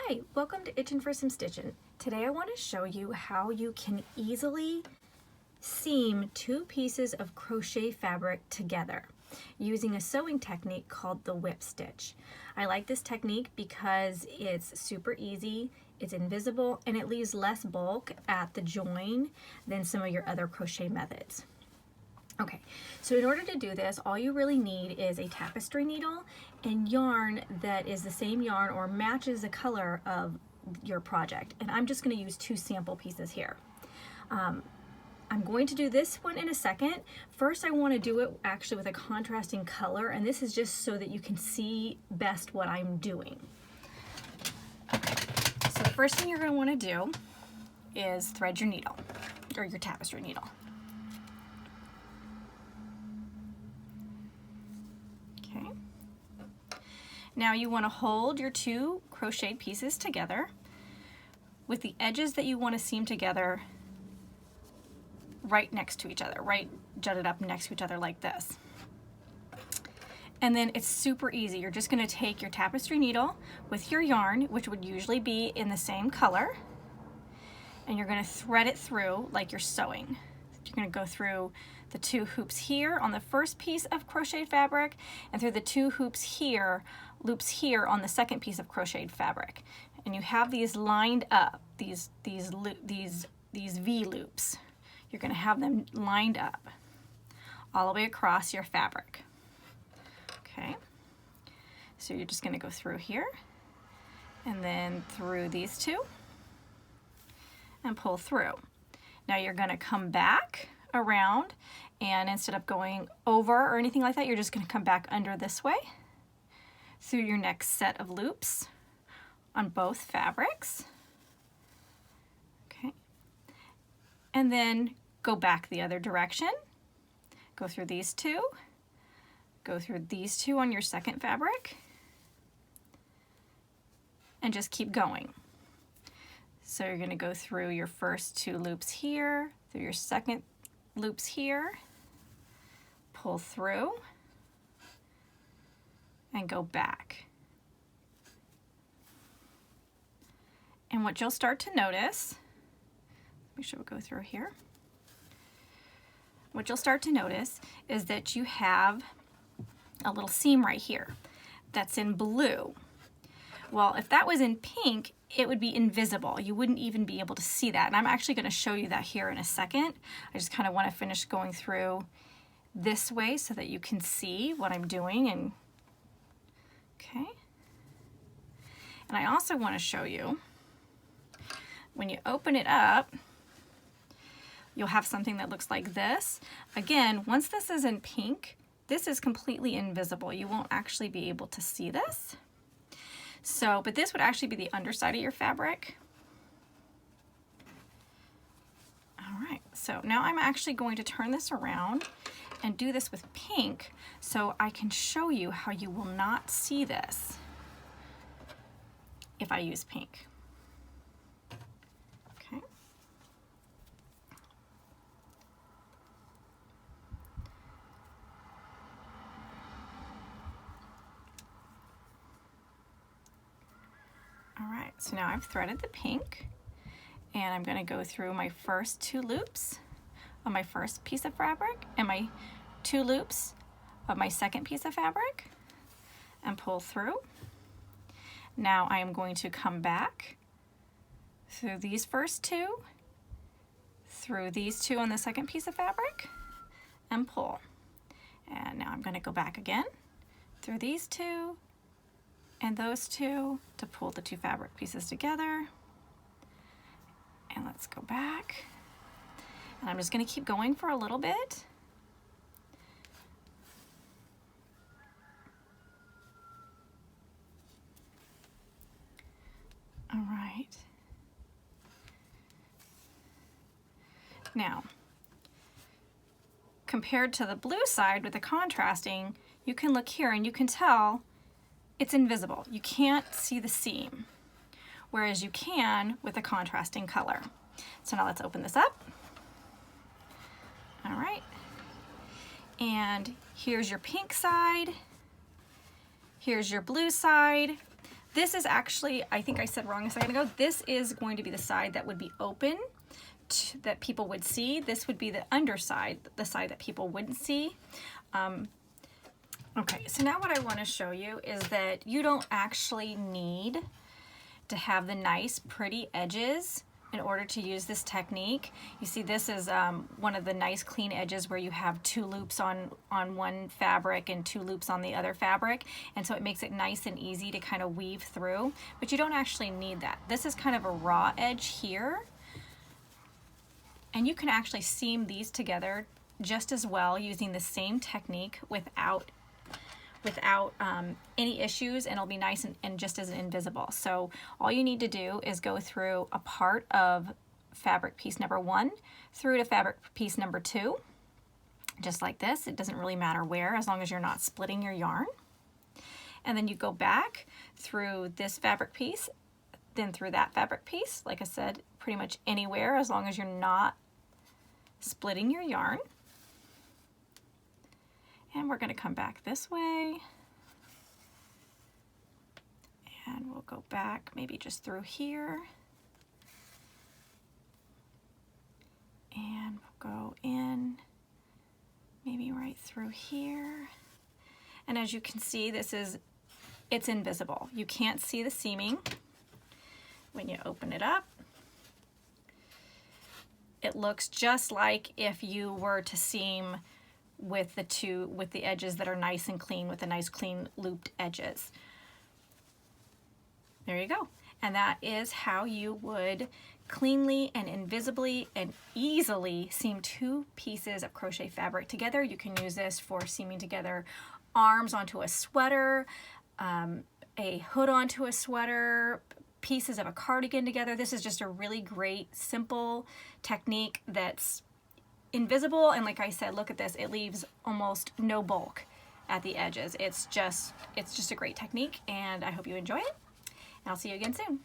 Hi, welcome to Itchin' for Some Stitchin'. Today I want to show you how you can easily seam two pieces of crochet fabric together using a sewing technique called the whip stitch. I like this technique because it's super easy, it's invisible, and it leaves less bulk at the join than some of your other crochet methods. Okay, so in order to do this, all you really need is a tapestry needle and yarn that is the same yarn or matches the color of your project. And I'm just going to use two sample pieces here. I'm going to do this one in a second. First, I want to do it actually with a contrasting color, and this is just so that you can see best what I'm doing. Okay, so the first thing you're going to want to do is thread your needle, or your tapestry needle. Okay. Now you want to hold your two crocheted pieces together with the edges that you want to seam together right next to each other, right jutted up next to each other like this. And then it's super easy. You're just going to take your tapestry needle with your yarn, which would usually be in the same color, and you're going to thread it through like you're sewing. You're going to go through the two hoops here on the first piece of crocheted fabric and through the two loops here on the second piece of crocheted fabric. And you have these lined up, these V loops. You're going to have them lined up all the way across your fabric. Okay, so you're just going to go through here and then through these two and pull through. Now you're going to come back around, and instead of going over or anything like that, you're just going to come back under this way through your next set of loops on both fabrics. Okay, and then go back the other direction. Go through these two. Go through these two on your second fabric, and just keep going. So you're going to go through your first two loops here, through your second loops here, pull through, and go back. And what you'll start to notice, we should go through here. What you'll start to notice is that you have a little seam right here that's in blue. Well, if that was in pink, it would be invisible. You wouldn't even be able to see that. And I'm actually going to show you that here in a second. I just kind of want to finish going through this way so that you can see what I'm doing. And okay. And I also want to show you, when you open it up, you'll have something that looks like this. Again, once this is in pink, this is completely invisible. You won't actually be able to see this. So, but this would actually be the underside of your fabric. All right, so now I'm actually going to turn this around and do this with pink so I can show you how you will not see this if I use pink. Okay. All right, so now I've threaded the pink, and I'm going to go through my first two loops on my first piece of fabric and my two loops of my second piece of fabric and pull through. Now I am going to come back through these first two, through these two on the second piece of fabric, and pull. And now I'm going to go back again through these two and those two to pull the two fabric pieces together. And let's go back. And I'm just going to keep going for a little bit. All right. Now, compared to the blue side with the contrasting, you can look here and you can tell it's invisible. You can't see the seam, whereas you can with a contrasting color. So now let's open this up. All right. And here's your pink side. Here's your blue side. This is actually, I think I said wrong a second ago, this is going to be the side that would be open, that people would see. This would be the underside, the side that people wouldn't see. Okay, so now what I want to show you is that you don't actually need to have the nice pretty edges in order to use this technique. You see, this is one of the nice clean edges where you have 2 loops on one fabric and 2 loops on the other fabric, and so it makes it nice and easy to kind of weave through, but you don't actually need that. This is kind of a raw edge here, and you can actually seam these together just as well using the same technique without any issues, and it'll be nice and just as invisible. So all you need to do is go through a part of fabric piece number 1 through to fabric piece number 2, just like this. It doesn't really matter where, as long as you're not splitting your yarn. And then you go back through this fabric piece, then through that fabric piece, like I said, pretty much anywhere, as long as you're not splitting your yarn. And we're going to come back this way, and we'll go back maybe just through here, and we'll go in maybe right through here. And as you can see, it's invisible. You can't see the seaming when you open it up. It looks just like if you were to seam with the edges that are nice and clean, with the nice clean looped edges. There you go. And that is how you would cleanly and invisibly and easily seam 2 pieces of crochet fabric together. You can use this for seaming together arms onto a sweater, a hood onto a sweater, pieces of a cardigan together. This is just a really great, simple technique that's invisible, and like I said, look at this, it leaves almost no bulk at the edges. It's just a great technique, and I hope you enjoy it, and I'll see you again soon.